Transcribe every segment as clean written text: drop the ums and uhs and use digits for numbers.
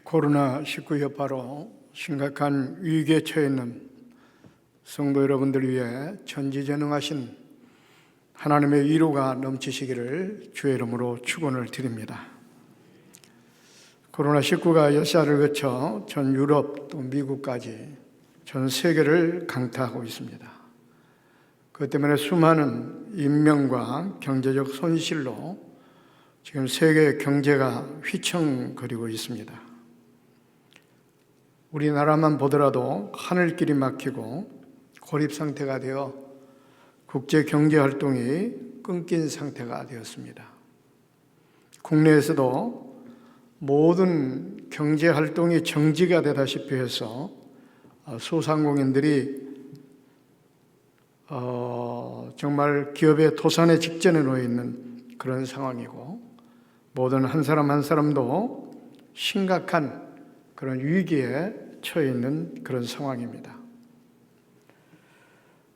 코로나19 여파로 심각한 위기에 처해 있는 성도 여러분들 위해 전지전능하신 하나님의 위로가 넘치시기를 주의 이름으로 축원을 드립니다. 코로나19가 여시아를 거쳐 전 유럽 또 미국까지 전 세계를 강타하고 있습니다. 그것 때문에 수많은 인명과 경제적 손실로 지금 세계 경제가 휘청거리고 있습니다. 우리나라만 보더라도 하늘길이 막히고 고립 상태가 되어 국제 경제 활동이 끊긴 상태가 되었습니다. 국내에서도 모든 경제 활동이 정지가 되다시피 해서 소상공인들이 정말 기업의 도산의 직전에 놓여 있는 그런 상황이고, 모든 한 사람 한 사람도 심각한 그런 위기에 처해 있는 그런 상황입니다.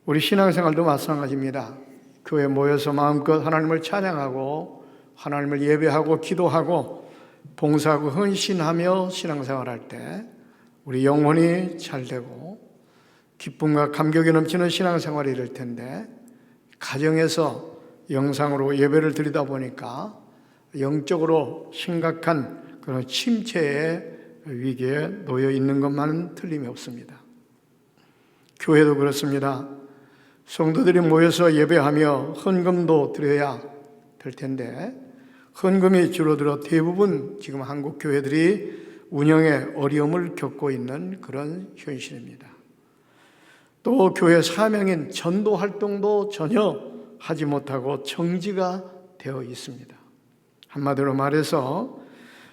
우리 신앙생활도 마찬가지입니다. 교회에 모여서 마음껏 하나님을 찬양하고 하나님을 예배하고 기도하고 봉사하고 헌신하며 신앙생활할 때 우리 영혼이 잘되고 기쁨과 감격이 넘치는 신앙생활이 될 텐데, 가정에서 영상으로 예배를 드리다 보니까 영적으로 심각한 그런 침체의 위기에 놓여 있는 것만은 틀림이 없습니다. 교회도 그렇습니다. 성도들이 모여서 예배하며 헌금도 드려야 될 텐데, 헌금이 줄어들어 대부분 지금 한국 교회들이 운영에 어려움을 겪고 있는 그런 현실입니다. 또 교회 사명인 전도 활동도 전혀 하지 못하고 정지가 되어 있습니다. 한마디로 말해서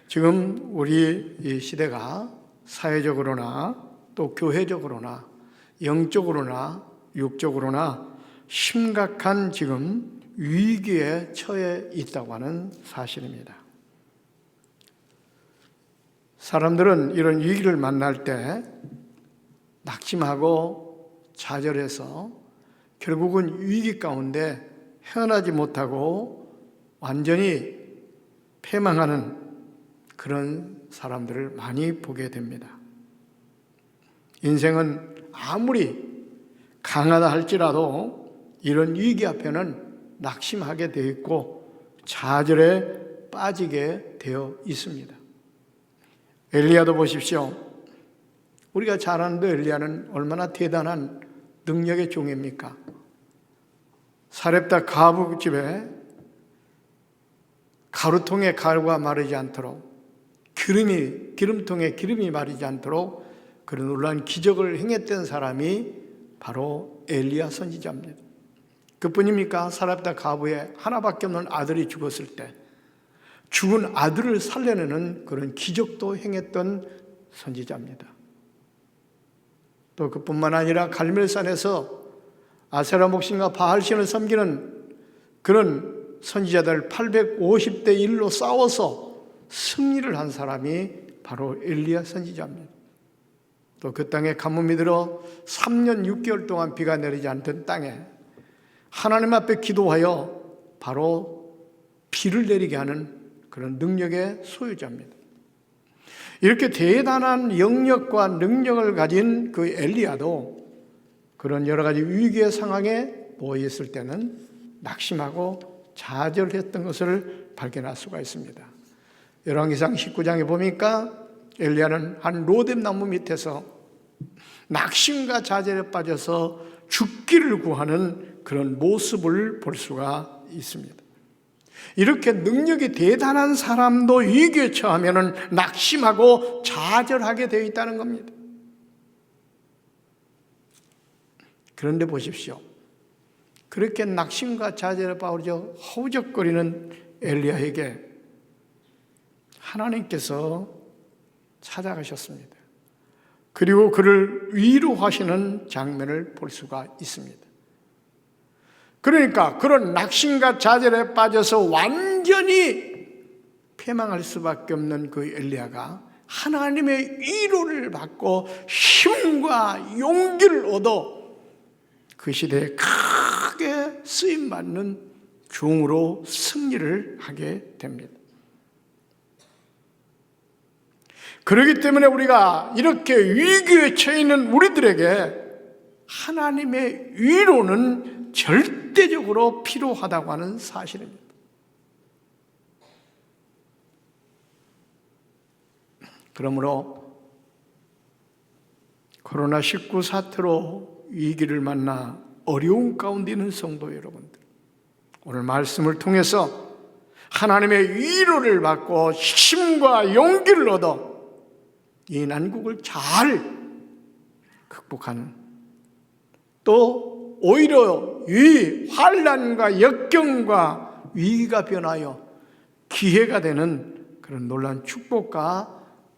지금 우리 이 시대가 사회적으로나 또 교회적으로나 영적으로나 육적으로나 심각한 지금 위기에 처해 있다고 하는 사실입니다. 사람들은 이런 위기를 만날 때 낙심하고 좌절해서 결국은 위기 가운데 헤어나지 못하고 완전히 패망하는 그런 사람들을 많이 보게 됩니다. 인생은 아무리 강하다 할지라도 이런 위기 앞에는 낙심하게 되어 있고 좌절에 빠지게 되어 있습니다. 엘리야도 보십시오. 우리가 잘 아는데 엘리야는 얼마나 대단한 능력의 종입니까? 사렙다 가부 집에 가루통에 가루가 마르지 않도록, 기름통에 기름이 마르지 않도록 그런 놀라운 기적을 행했던 사람이 바로 엘리야 선지자입니다. 그뿐입니까? 사렙다 가부에 하나밖에 없는 아들이 죽었을 때 죽은 아들을 살려내는 그런 기적도 행했던 선지자입니다. 또 그뿐만 아니라 갈멜산에서 아세라 목신과 바알신을 섬기는 그런 선지자들 850대 1로 싸워서 승리를 한 사람이 바로 엘리야 선지자입니다. 또 그 땅에 가뭄이 들어 3년 6개월 동안 비가 내리지 않던 땅에 하나님 앞에 기도하여 바로 비를 내리게 하는 그런 능력의 소유자입니다. 이렇게 대단한 영역과 능력을 가진 그 엘리야도 그런 여러 가지 위기의 상황에 놓여 있을 때는 낙심하고 좌절했던 것을 발견할 수가 있습니다. 열왕기상 19장에 보니까 엘리야는 한 로뎀 나무 밑에서 낙심과 좌절에 빠져서 죽기를 구하는 그런 모습을 볼 수가 있습니다. 이렇게 능력이 대단한 사람도 위기에 처하면 낙심하고 좌절하게 되어 있다는 겁니다. 그런데 보십시오. 그렇게 낙심과 좌절에 빠져 허우적거리는 엘리야에게 하나님께서 찾아가셨습니다. 그리고 그를 위로하시는 장면을 볼 수가 있습니다. 그러니까 그런 낙심과 좌절에 빠져서 완전히 패망할 수밖에 없는 그 엘리야가 하나님의 위로를 받고 힘과 용기를 얻어 그 시대에 크게 쓰임받는 종으로 승리를 하게 됩니다. 그렇기 때문에 우리가 이렇게 위기에 처해 있는 우리들에게 하나님의 위로는 절대적으로 필요하다고 하는 사실입니다. 그러므로 코로나19 사태로 위기를 만나 어려운 가운데 있는 성도 여러분들, 오늘 말씀을 통해서 하나님의 위로를 받고 힘과 용기를 얻어 이 난국을 잘 극복하는, 또 오히려 이 환난과 역경과 위기가 변하여 기회가 되는 그런 놀라운 축복과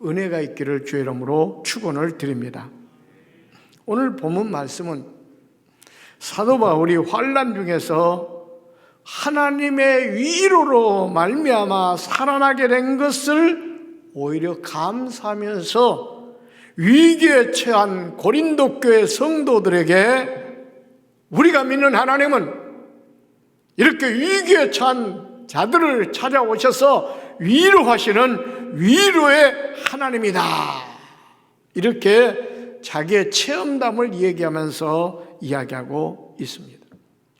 은혜가 있기를 주의 이름으로 축원을 드립니다. 오늘 본문 말씀은 사도 바울이 환난 중에서 하나님의 위로로 말미암아 살아나게 된 것을 오히려 감사하면서 위기에 처한 고린도 교회 성도들에게 우리가 믿는 하나님은 이렇게 위기에 처한 자들을 찾아오셔서 위로하시는 위로의 하나님이다, 이렇게 자기의 체험담을 얘기하면서 이야기하고 있습니다.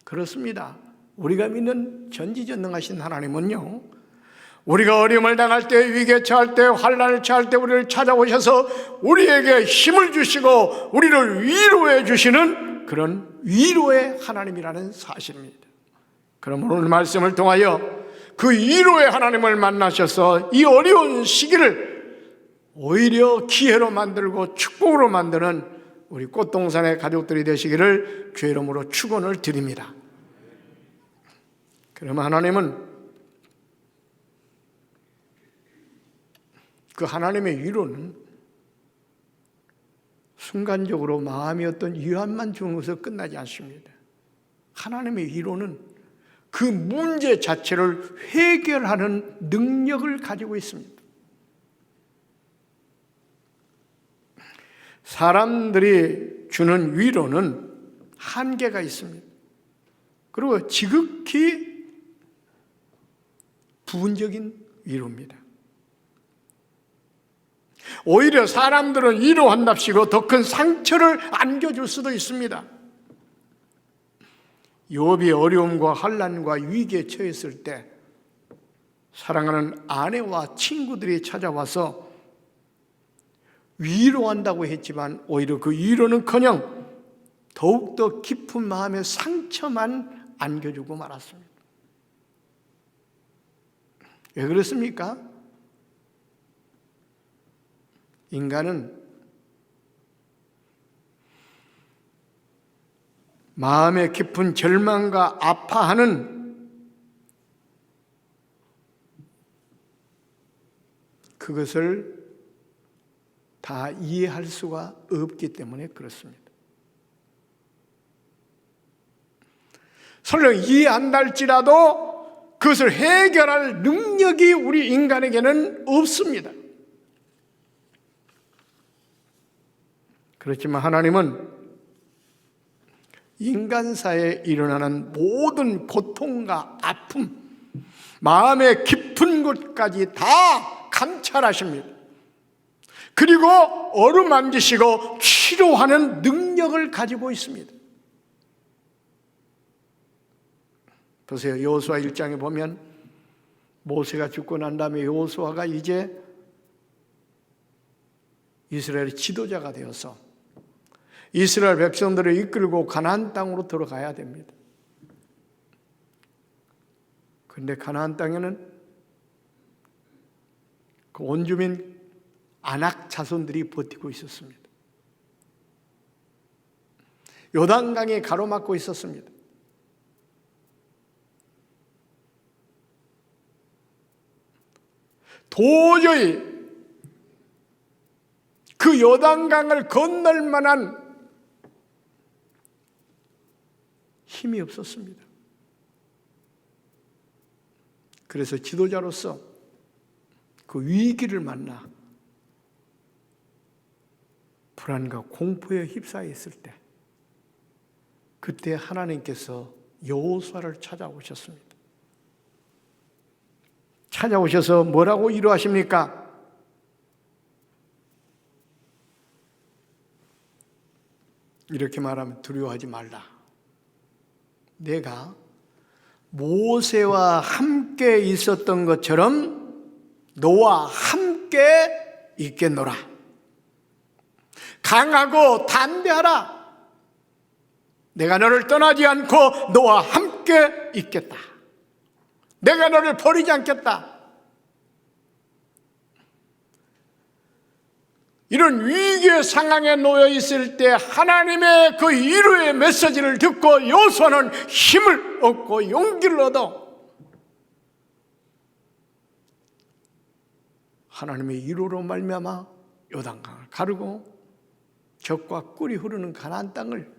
그렇습니다. 우리가 믿는 전지전능하신 하나님은요, 우리가 어려움을 당할 때, 위기에 처할 때, 환난을 처할 때 우리를 찾아오셔서 우리에게 힘을 주시고 우리를 위로해 주시는 그런 위로의 하나님이라는 사실입니다. 그럼 오늘 말씀을 통하여 그 위로의 하나님을 만나셔서 이 어려운 시기를 오히려 기회로 만들고 축복으로 만드는 우리 꽃동산의 가족들이 되시기를 주의 이름으로 축원을 드립니다. 그러면 하나님은 그 하나님의 위로는 순간적으로 마음이 어떤 위안만 주는 것으로 끝나지 않습니다. 하나님의 위로는 그 문제 자체를 해결하는 능력을 가지고 있습니다. 사람들이 주는 위로는 한계가 있습니다. 그리고 지극히 부분적인 위로입니다. 오히려 사람들은 위로한답시고 더 큰 상처를 안겨줄 수도 있습니다. 욥이 어려움과 환난과 위기에 처했을 때 사랑하는 아내와 친구들이 찾아와서 위로한다고 했지만 오히려 그 위로는커녕 더욱더 깊은 마음의 상처만 안겨주고 말았습니다. 왜 그렇습니까? 인간은 마음의 깊은 절망과 아파하는 그것을 다 이해할 수가 없기 때문에 그렇습니다. 설령 이해한다 할지라도 그것을 해결할 능력이 우리 인간에게는 없습니다. 그렇지만 하나님은 인간사에 일어나는 모든 고통과 아픔, 마음의 깊은 곳까지 다 감찰하십니다. 그리고 어루만지시고 치료하는 능력을 가지고 있습니다. 보세요. 여호수아 1장에 보면 모세가 죽고 난 다음에 여호수아가 이제 이스라엘의 지도자가 되어서 이스라엘 백성들을 이끌고 가나안 땅으로 들어가야 됩니다. 그런데 가나안 땅에는 그 원주민 아낙 자손들이 버티고 있었습니다. 요단강이 가로막고 있었습니다. 도저히 그 요단강을 건널 만한 힘이 없었습니다. 그래서 지도자로서 그 위기를 만나 불안과 공포에 휩싸여 있을 때 그때 하나님께서 여호수아를 찾아오셨습니다. 찾아오셔서 뭐라고 위로하십니까? 이렇게 말하면 두려워하지 말라. 내가 모세와 함께 있었던 것처럼 너와 함께 있겠노라. 강하고 담대하라. 내가 너를 떠나지 않고 너와 함께 있겠다. 내가 너를 버리지 않겠다. 이런 위기의 상황에 놓여 있을 때 하나님의 그 위로의 메시지를 듣고 여호수아는 힘을 얻고 용기를 얻어 하나님의 위로로 말미암아 요단강을 가르고 젖과 꿀이 흐르는 가나안 땅을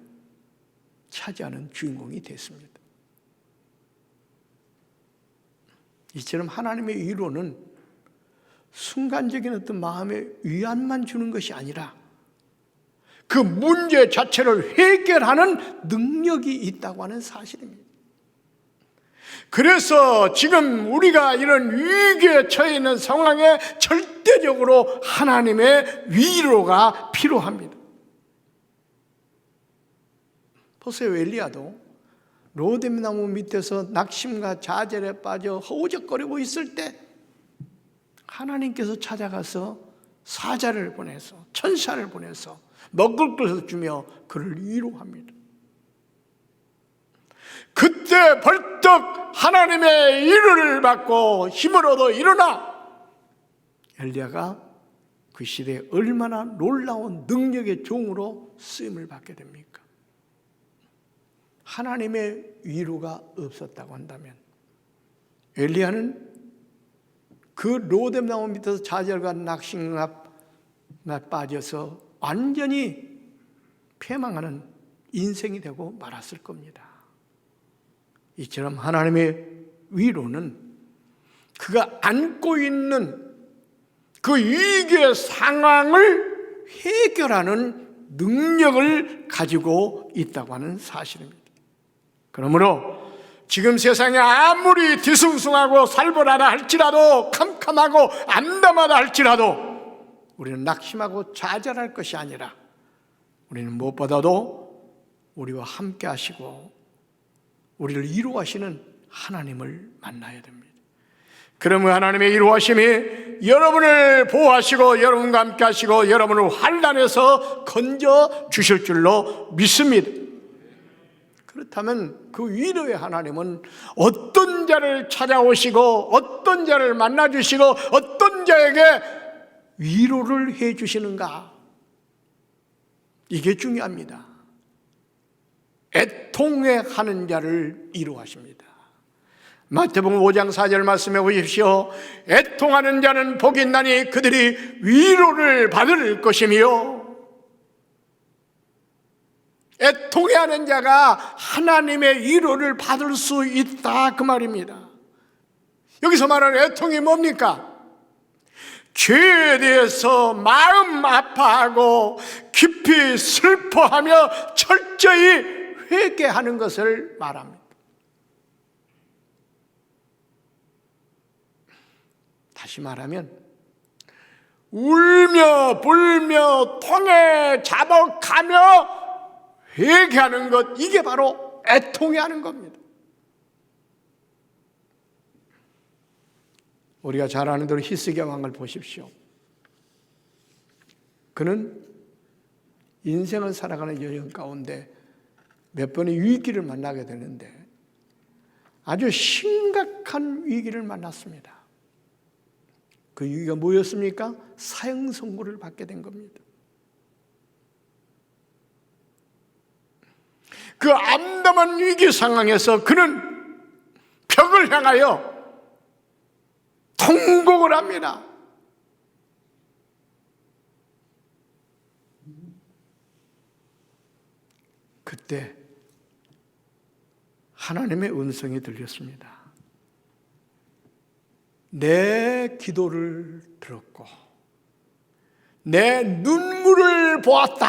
차지하는 주인공이 됐습니다. 이처럼 하나님의 위로는 순간적인 어떤 마음의 위안만 주는 것이 아니라 그 문제 자체를 해결하는 능력이 있다고 하는 사실입니다. 그래서 지금 우리가 이런 위기에 처해 있는 상황에 절대적으로 하나님의 위로가 필요합니다. 보세요, 엘리야도 로뎀나무 밑에서 낙심과 좌절에 빠져 허우적거리고 있을 때 하나님께서 찾아가서 사자를 보내서 천사를 보내서 먹을 것을 주며 그를 위로합니다. 그때 벌떡 하나님의 위로를 받고 힘을 얻어 일어나 엘리야가 그 시대에 얼마나 놀라운 능력의 종으로 쓰임을 받게 됩니까? 하나님의 위로가 없었다고 한다면 엘리야는 그 로뎀나무 밑에서 좌절과 낙심에 빠져서 완전히 패망하는 인생이 되고 말았을 겁니다. 이처럼 하나님의 위로는 그가 안고 있는 그 위기의 상황을 해결하는 능력을 가지고 있다고 하는 사실입니다. 그러므로 지금 세상에 아무리 뒤숭숭하고 살벌하다 할지라도 캄캄하고 암담하다 할지라도 우리는 낙심하고 좌절할 것이 아니라 우리는 무엇보다도 우리와 함께 하시고 우리를 위로하시는 하나님을 만나야 됩니다. 그러면 하나님의 위로하심이 여러분을 보호하시고 여러분과 함께 하시고 여러분을 환난에서 건져 주실 줄로 믿습니다. 그렇다면 그 위로의 하나님은 어떤 자를 찾아오시고 어떤 자를 만나주시고 어떤 자에게 위로를 해주시는가? 이게 중요합니다. 애통해하는 자를 위로하십니다. 마태복음 5장 4절 말씀해 보십시오. 애통하는 자는 복이 있나니 그들이 위로를 받을 것이며, 애통해하는 자가 하나님의 위로를 받을 수 있다, 그 말입니다. 여기서 말하는 애통이 뭡니까? 죄에 대해서 마음 아파하고 깊이 슬퍼하며 철저히 회개하는 것을 말합니다. 다시 말하면 울며 불며 통에 잡아가며 회개하는 것, 이게 바로 애통해하는 겁니다. 우리가 잘 아는 대로 히스기야 왕을 보십시오. 그는 인생을 살아가는 여정 가운데 몇 번의 위기를 만나게 되는데 아주 심각한 위기를 만났습니다. 그 위기가 뭐였습니까? 사형 선고를 받게 된 겁니다. 그 암담한 위기 상황에서 그는 벽을 향하여 통곡을 합니다. 그때 하나님의 음성이 들렸습니다. 내 기도를 들었고 내 눈물을 보았다.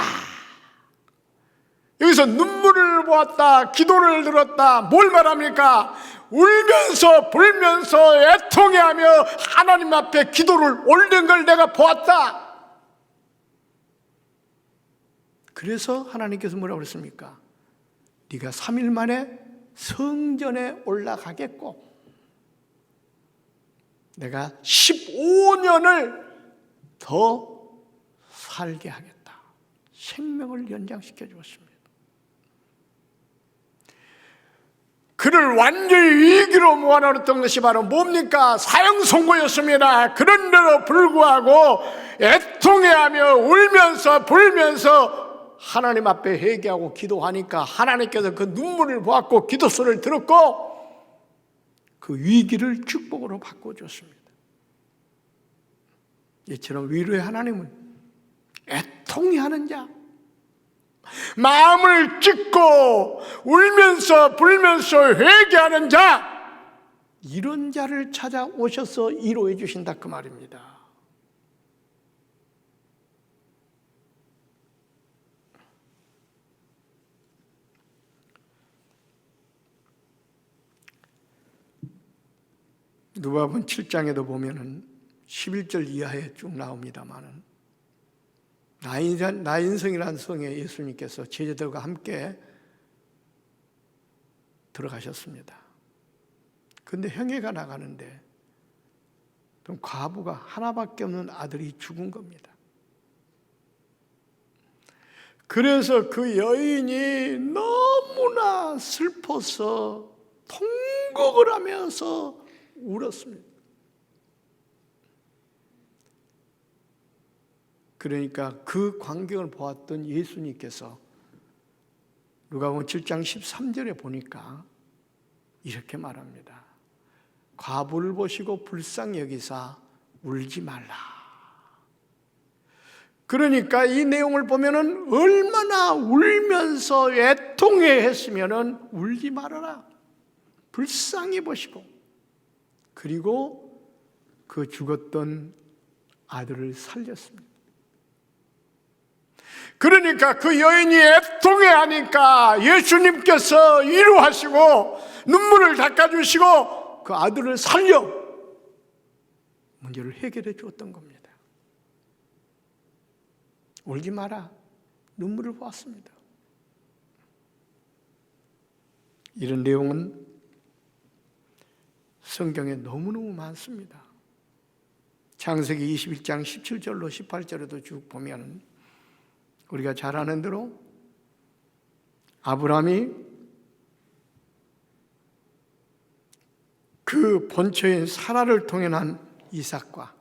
여기서 눈물을 보았다, 기도를 들었다, 뭘 말합니까? 울면서 불면서 애통해하며 하나님 앞에 기도를 올린 걸 내가 보았다. 그래서 하나님께서 뭐라고 그랬습니까? 네가 3일 만에 성전에 올라가겠고 내가 15년을 더 살게 하겠다. 생명을 연장시켜 주었습니다. 그를 완전히 위기로 모아놓았던 것이 바로 뭡니까? 사형 선고였습니다. 그런데도 불구하고 애통해하며 울면서 불면서 하나님 앞에 회개하고 기도하니까 하나님께서 그 눈물을 보았고 기도소리를 들었고 그 위기를 축복으로 바꿔줬습니다. 이처럼 위로의 하나님은 애통해하는 자, 마음을 찢고 울면서 불면서 회개하는 자, 이런 자를 찾아오셔서 위로해 주신다 그 말입니다. 누가복음 7장에도 보면은 11절 이하에 쭉 나옵니다만은 나인성이라는 성에 예수님께서 제자들과 함께 들어가셨습니다. 그런데 형제가 나가는데 좀 과부가 하나밖에 없는 아들이 죽은 겁니다. 그래서 그 여인이 너무나 슬퍼서 통곡을 하면서 울었습니다. 그러니까 그 광경을 보았던 예수님께서 누가복음 7장 13절에 보니까 이렇게 말합니다. 과부를 보시고 불쌍히 여기사 울지 말라. 그러니까 이 내용을 보면은 얼마나 울면서 애통해 했으면은 울지 말아라. 불쌍히 보시고 그리고 그 죽었던 아들을 살렸습니다. 그러니까 그 여인이 애통해 하니까 예수님께서 위로하시고 눈물을 닦아주시고 그 아들을 살려 문제를 해결해 주었던 겁니다. 울지 마라. 눈물을 보았습니다. 이런 내용은 성경에 너무너무 많습니다. 창세기 21장 17절로 18절에도 쭉 보면 우리가 잘 아는 대로 아브라함이 그 본처인 사라를 통해 난 이삭과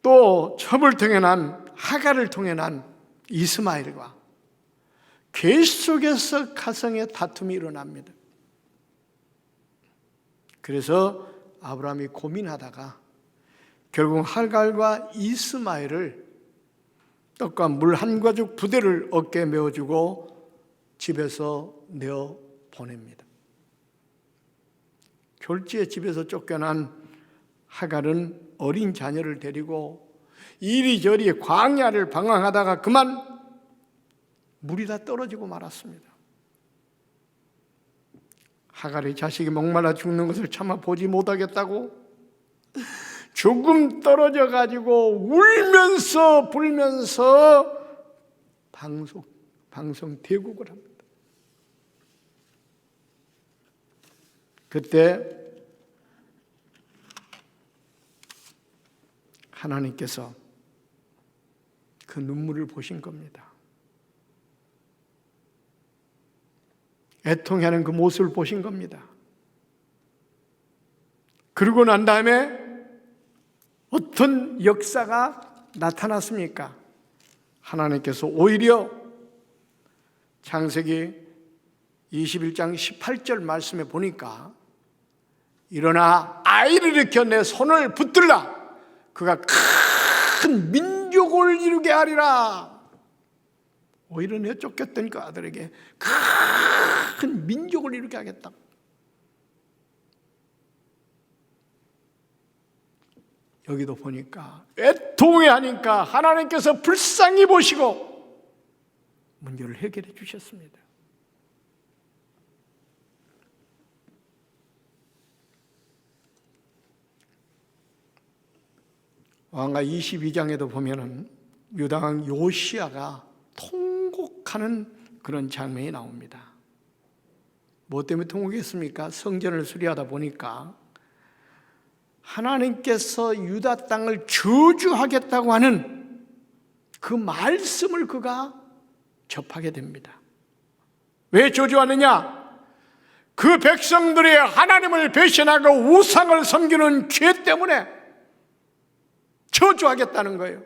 또 첩을 통해 난 하갈을 통해 난 이스마엘과 계속해서 가정의 다툼이 일어납니다. 그래서 아브라함이 고민하다가 결국 하갈과 이스마엘을 떡과 물 한 가죽 부대를 어깨에 메어주고 집에서 내어 보냅니다. 졸지에 집에서 쫓겨난 하갈은 어린 자녀를 데리고 이리저리 광야를 방황하다가 그만 물이 다 떨어지고 말았습니다. 하갈이 자식이 목말라 죽는 것을 참아 보지 못하겠다고 조금 떨어져 가지고 울면서 불면서 방송 대국을 합니다. 그때 하나님께서 그 눈물을 보신 겁니다. 애통해하는 그 모습을 보신 겁니다. 그러고 난 다음에 어떤 역사가 나타났습니까? 하나님께서 오히려 창세기 21장 18절 말씀에 보니까 일어나 아이를 일으켜 내 손을 붙들라. 그가 큰 민족을 이루게 하리라. 오히려 내 쫓겼던 그 아들에게 큰 민족을 이루게 하겠다. 여기도 보니까 애통해 하니까 하나님께서 불쌍히 보시고 문제를 해결해 주셨습니다. 왕가 22장에도 보면은 유다 왕 요시야가 통곡하는 그런 장면이 나옵니다. 뭐 때문에 통곡했습니까? 성전을 수리하다 보니까 하나님께서 유다 땅을 저주하겠다고 하는 그 말씀을 그가 접하게 됩니다. 왜 저주하느냐? 그 백성들이 하나님을 배신하고 우상을 섬기는 죄 때문에 저주하겠다는 거예요.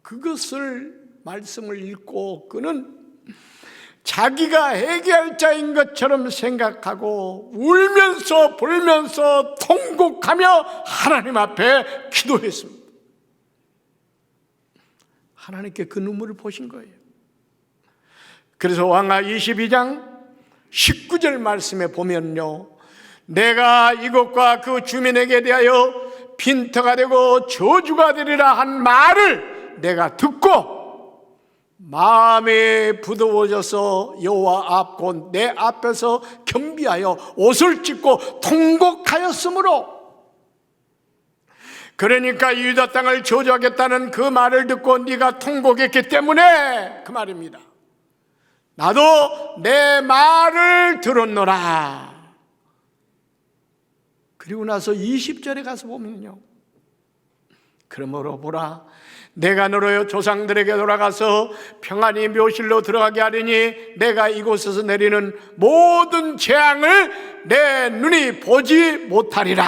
그것을 말씀을 읽고 그는 자기가 회개할 자인 것처럼 생각하고 울면서 불면서 통곡하며 하나님 앞에 기도했습니다. 하나님께 그 눈물을 보신 거예요. 그래서 왕하 22장 19절 말씀에 보면요, 내가 이곳과 그 주민에게 대하여 빈터가 되고 저주가 되리라 한 말을 내가 듣고 마음이 부드러워져서 여호와 앞 곧 내 앞에서 겸비하여 옷을 찢고 통곡하였으므로, 그러니까 유다 땅을 저주하겠다는 그 말을 듣고 네가 통곡했기 때문에 그 말입니다. 나도 내 말을 들었노라. 그리고 나서 20절에 가서 보면요, 그러므로 보라, 내가 너로 조상들에게 돌아가서 평안히 묘실로 들어가게 하리니 내가 이곳에서 내리는 모든 재앙을 내 눈이 보지 못하리라.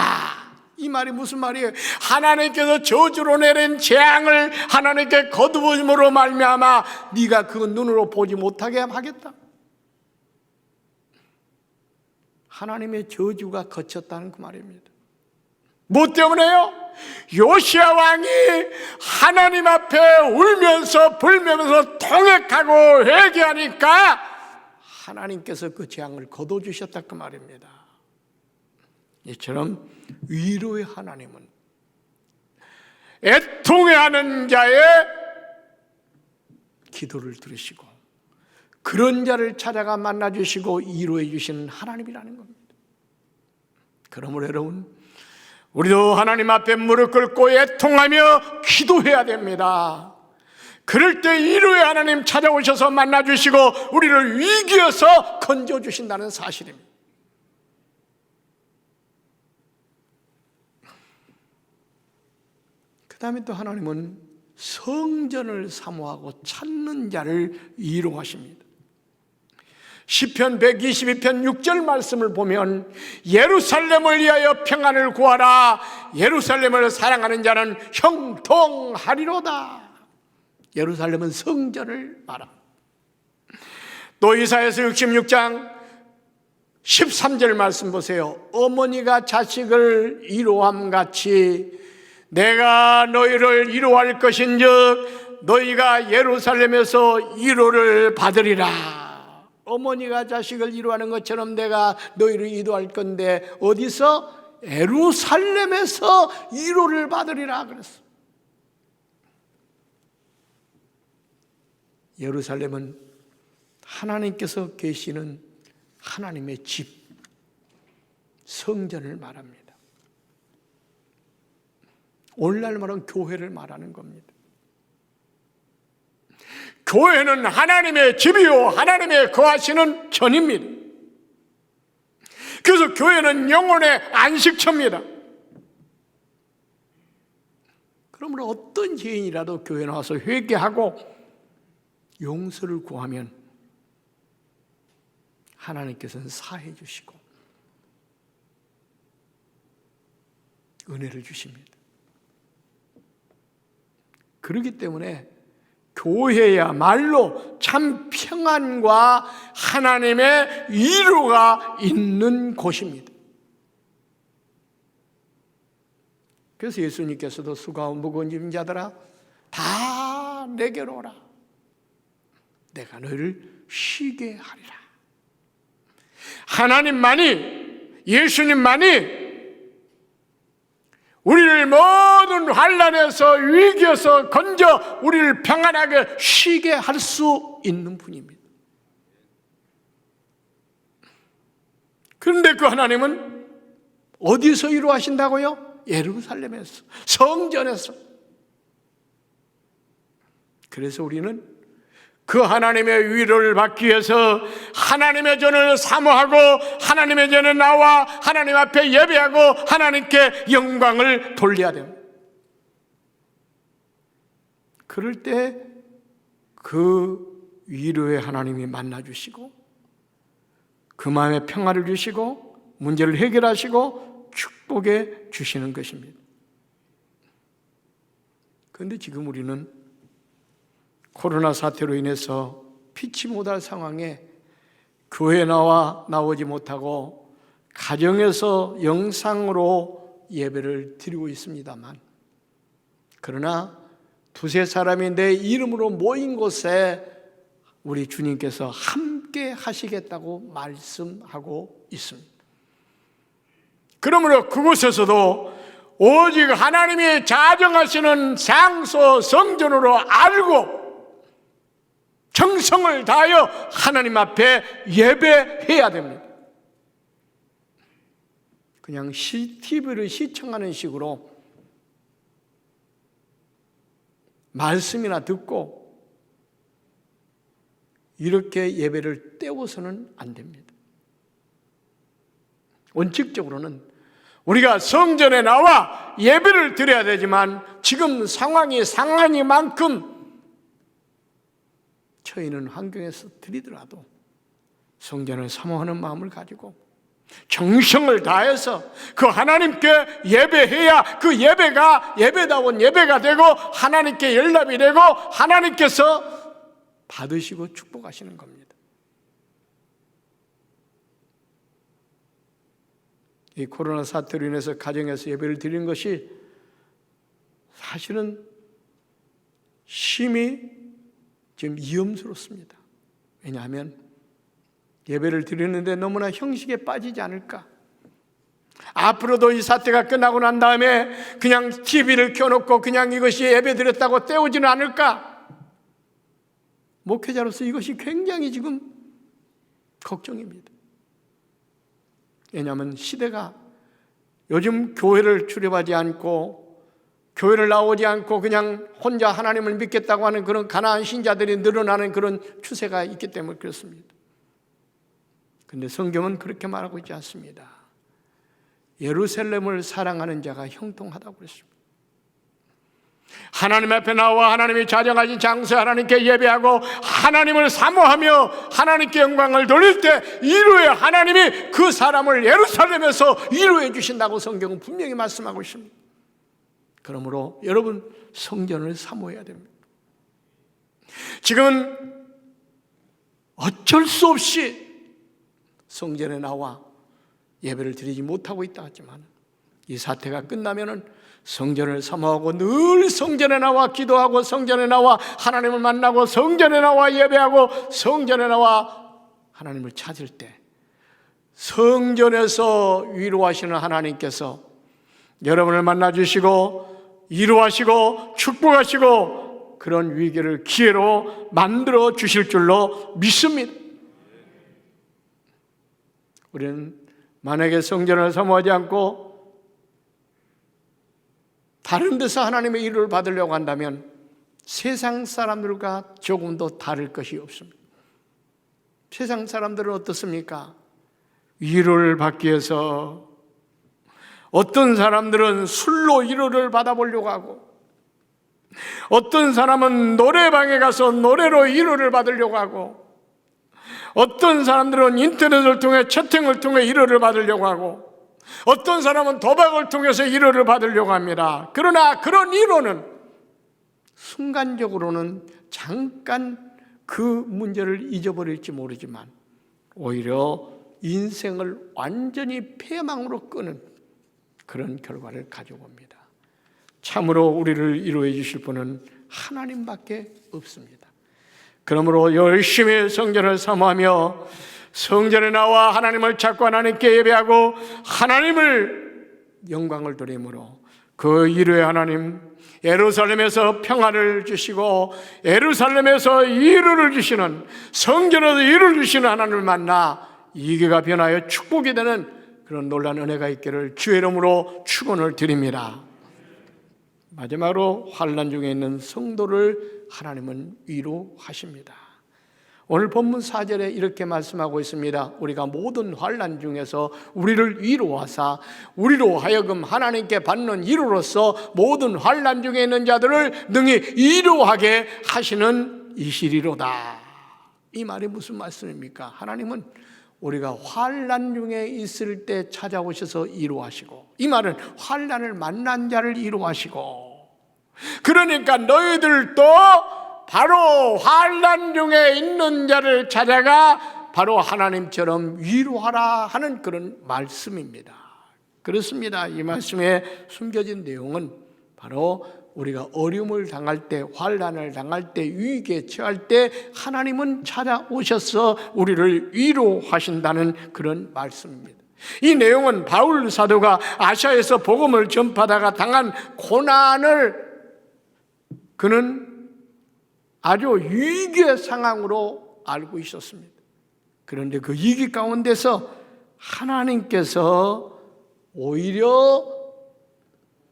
이 말이 무슨 말이에요? 하나님께서 저주로 내린 재앙을 하나님께 거두어짐으로 말미암아 네가 그 눈으로 보지 못하게 하겠다. 하나님의 저주가 거쳤다는 그 말입니다. 뭐 때문에요? 요시야 왕이 하나님 앞에 울면서 불면서 통역하고 회개하니까 하나님께서 그 재앙을 거둬주셨다 그 말입니다. 이처럼 위로의 하나님은 애통해하는 자의 기도를 들으시고 그런 자를 찾아가 만나주시고 위로해 주시는 하나님이라는 겁니다. 그러므로 여러분, 우리도 하나님 앞에 무릎 꿇고 애통하며 기도해야 됩니다. 그럴 때 위로의 하나님 찾아오셔서 만나주시고 우리를 위기에서 건져주신다는 사실입니다. 그 다음에 또 하나님은 성전을 사모하고 찾는 자를 위로하십니다. 시편 122편 6절 말씀을 보면 예루살렘을 위하여 평안을 구하라. 예루살렘을 사랑하는 자는 형통하리로다. 예루살렘은 성전을 말합니다. 또 이사야서 66장 13절 말씀 보세요. 어머니가 자식을 위로함같이 내가 너희를 위로할 것인즉 너희가 예루살렘에서 위로를 받으리라. 어머니가 자식을 위로하는 것처럼 내가 너희를 위로할 건데 어디서? 예루살렘에서 위로를 받으리라 그랬어. 예루살렘은 하나님께서 계시는 하나님의 집, 성전을 말합니다. 오늘날 말은 교회를 말하는 겁니다. 교회는 하나님의 집이요 하나님의 거하시는 전입니다. 그래서 교회는 영혼의 안식처입니다. 그러므로 어떤 죄인이라도 교회 나와서 회개하고 용서를 구하면 하나님께서는 사해 주시고 은혜를 주십니다. 그렇기 때문에 교회야말로 참 평안과 하나님의 위로가 있는 곳입니다. 그래서 예수님께서도 수고하고 무거운 짐 자들아 다 내게로 오라. 내가 너희를 쉬게 하리라. 하나님만이, 예수님만이 우리를 모든 환난에서 위기에서 건져 우리를 평안하게 쉬게 할 수 있는 분입니다. 그런데 그 하나님은 어디서 위로하신다고요? 예루살렘에서, 성전에서. 그래서 우리는 그 하나님의 위로를 받기 위해서 하나님의 전을 사모하고 하나님의 전에 나와 하나님 앞에 예배하고 하나님께 영광을 돌려야 됩니다. 그럴 때 그 위로의 하나님이 만나주시고 그 마음에 평화를 주시고 문제를 해결하시고 축복해 주시는 것입니다. 그런데 지금 우리는 코로나 사태로 인해서 피치 못할 상황에 교회에 나오지 못하고 가정에서 영상으로 예배를 드리고 있습니다만, 그러나 두세 사람이 내 이름으로 모인 곳에 우리 주님께서 함께 하시겠다고 말씀하고 있습니다. 그러므로 그곳에서도 오직 하나님이 자정하시는 장소 성전으로 알고 정성을 다하여 하나님 앞에 예배해야 됩니다. 그냥 TV를 시청하는 식으로 말씀이나 듣고 이렇게 예배를 때워서는 안 됩니다. 원칙적으로는 우리가 성전에 나와 예배를 드려야 되지만 지금 상황이 상하니만큼 처해 있는 환경에서 드리더라도 성전을 사모하는 마음을 가지고 정성을 다해서 그 하나님께 예배해야 그 예배가 예배다운 예배가 되고 하나님께 연락이 되고 하나님께서 받으시고 축복하시는 겁니다. 이 코로나 사태로 인해서 가정에서 예배를 드리는 것이 사실은 심히 지금 위험스럽습니다. 왜냐하면 예배를 드리는데 너무나 형식에 빠지지 않을까? 앞으로도 이 사태가 끝나고 난 다음에 그냥 TV를 켜놓고 그냥 이것이 예배 드렸다고 때우지는 않을까? 목회자로서 이것이 굉장히 지금 걱정입니다. 왜냐하면 시대가 요즘 교회를 출입하지 않고 교회를 나오지 않고 그냥 혼자 하나님을 믿겠다고 하는 그런 가난한 신자들이 늘어나는 그런 추세가 있기 때문에 그렇습니다. 그런데 성경은 그렇게 말하고 있지 않습니다. 예루살렘을 사랑하는 자가 형통하다고 그랬습니다. 하나님 앞에 나와 하나님이 자정하신 장소에 하나님께 예배하고 하나님을 사모하며 하나님께 영광을 돌릴 때 위로의 하나님이 그 사람을 예루살렘에서 위로해 주신다고 성경은 분명히 말씀하고 있습니다. 그러므로 여러분 성전을 사모해야 됩니다. 지금은 어쩔 수 없이 성전에 나와 예배를 드리지 못하고 있다 하지만 이 사태가 끝나면은 성전을 사모하고 늘 성전에 나와 기도하고 성전에 나와 하나님을 만나고 성전에 나와 예배하고 성전에 나와 하나님을 찾을 때 성전에서 위로하시는 하나님께서 여러분을 만나주시고 위로하시고 축복하시고 그런 위기를 기회로 만들어 주실 줄로 믿습니다. 우리는 만약에 성전을 사모하지 않고 다른 데서 하나님의 위로를 받으려고 한다면 세상 사람들과 조금도 다를 것이 없습니다. 세상 사람들은 어떻습니까? 위로를 받기 위해서 어떤 사람들은 술로 위로를 받아보려고 하고 어떤 사람은 노래방에 가서 노래로 위로를 받으려고 하고 어떤 사람들은 인터넷을 통해 채팅을 통해 위로를 받으려고 하고 어떤 사람은 도박을 통해서 위로를 받으려고 합니다. 그러나 그런 위로는 순간적으로는 잠깐 그 문제를 잊어버릴지 모르지만 오히려 인생을 완전히 패망으로 끄는 그런 결과를 가져옵니다. 참으로 우리를 위로해 주실 분은 하나님밖에 없습니다. 그러므로 열심히 성전을 사모하며 성전에 나와 하나님을 찾고 하나님께 예배하고 하나님을 영광을 돌림으로 그 위로의 하나님 예루살렘에서 평화를 주시고 예루살렘에서 위로를 주시는 성전에서 위로를 주시는 하나님을 만나 위기가 변하여 축복이 되는 그런 놀라운 은혜가 있기를 주의 이름으로 축원을 드립니다. 마지막으로 환난 중에 있는 성도를 하나님은 위로하십니다. 오늘 본문 4절에 이렇게 말씀하고 있습니다. 우리가 모든 환난 중에서 우리를 위로하사 우리로 하여금 하나님께 받는 위로로서 모든 환난 중에 있는 자들을 능히 위로하게 하시는 이시리로다. 이 말이 무슨 말씀입니까? 하나님은 우리가 환난 중에 있을 때 찾아오셔서 위로하시고, 이 말은 환난을 만난 자를 위로하시고, 그러니까 너희들도 바로 환난 중에 있는 자를 찾아가 바로 하나님처럼 위로하라 하는 그런 말씀입니다. 그렇습니다. 이 말씀에 숨겨진 내용은 바로 우리가 어려움을 당할 때, 환난을 당할 때, 위기에 처할 때 하나님은 찾아오셔서 우리를 위로하신다는 그런 말씀입니다. 이 내용은 바울 사도가 아시아에서 복음을 전파하다가 당한 고난을 그는 아주 위기의 상황으로 알고 있었습니다. 그런데 그 위기 가운데서 하나님께서 오히려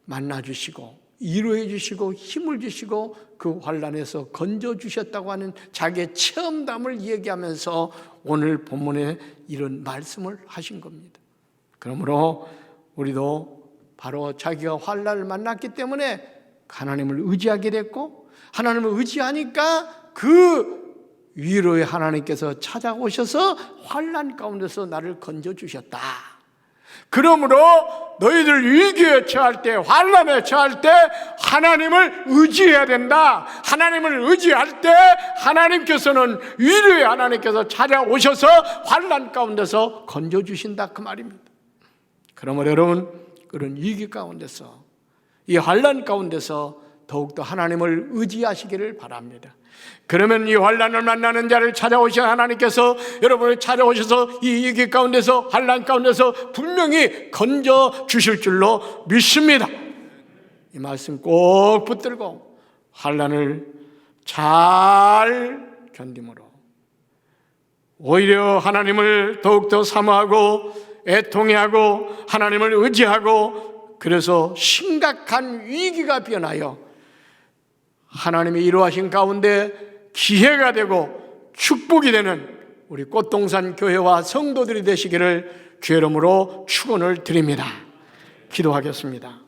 만나주시고 위로해 주시고 힘을 주시고 그 환난에서 건져주셨다고 하는 자기의 체험담을 얘기하면서 오늘 본문에 이런 말씀을 하신 겁니다. 그러므로 우리도 바로 자기가 환난을 만났기 때문에 하나님을 의지하게 됐고, 하나님을 의지하니까 그 위로의 하나님께서 찾아오셔서 환난 가운데서 나를 건져주셨다. 그러므로 너희들 위기에 처할 때, 환난에 처할 때 하나님을 의지해야 된다. 하나님을 의지할 때 하나님께서는, 위로의 하나님께서 찾아오셔서 환난 가운데서 건져주신다, 그 말입니다. 그러므로 여러분, 그런 위기 가운데서, 이 환난 가운데서 더욱더 하나님을 의지하시기를 바랍니다. 그러면 이 환난을 만나는 자를 찾아오신 하나님께서 여러분을 찾아오셔서 이 위기 가운데서, 환난 가운데서 분명히 건져 주실 줄로 믿습니다. 이 말씀 꼭 붙들고 환난을 잘 견딤으로 오히려 하나님을 더욱더 사모하고 애통해하고 하나님을 의지하고, 그래서 심각한 위기가 변하여 하나님의 이루하신 가운데 기회가 되고 축복이 되는 우리 꽃동산 교회와 성도들이 되시기를 주의 이름으로 축원을 드립니다. 기도하겠습니다.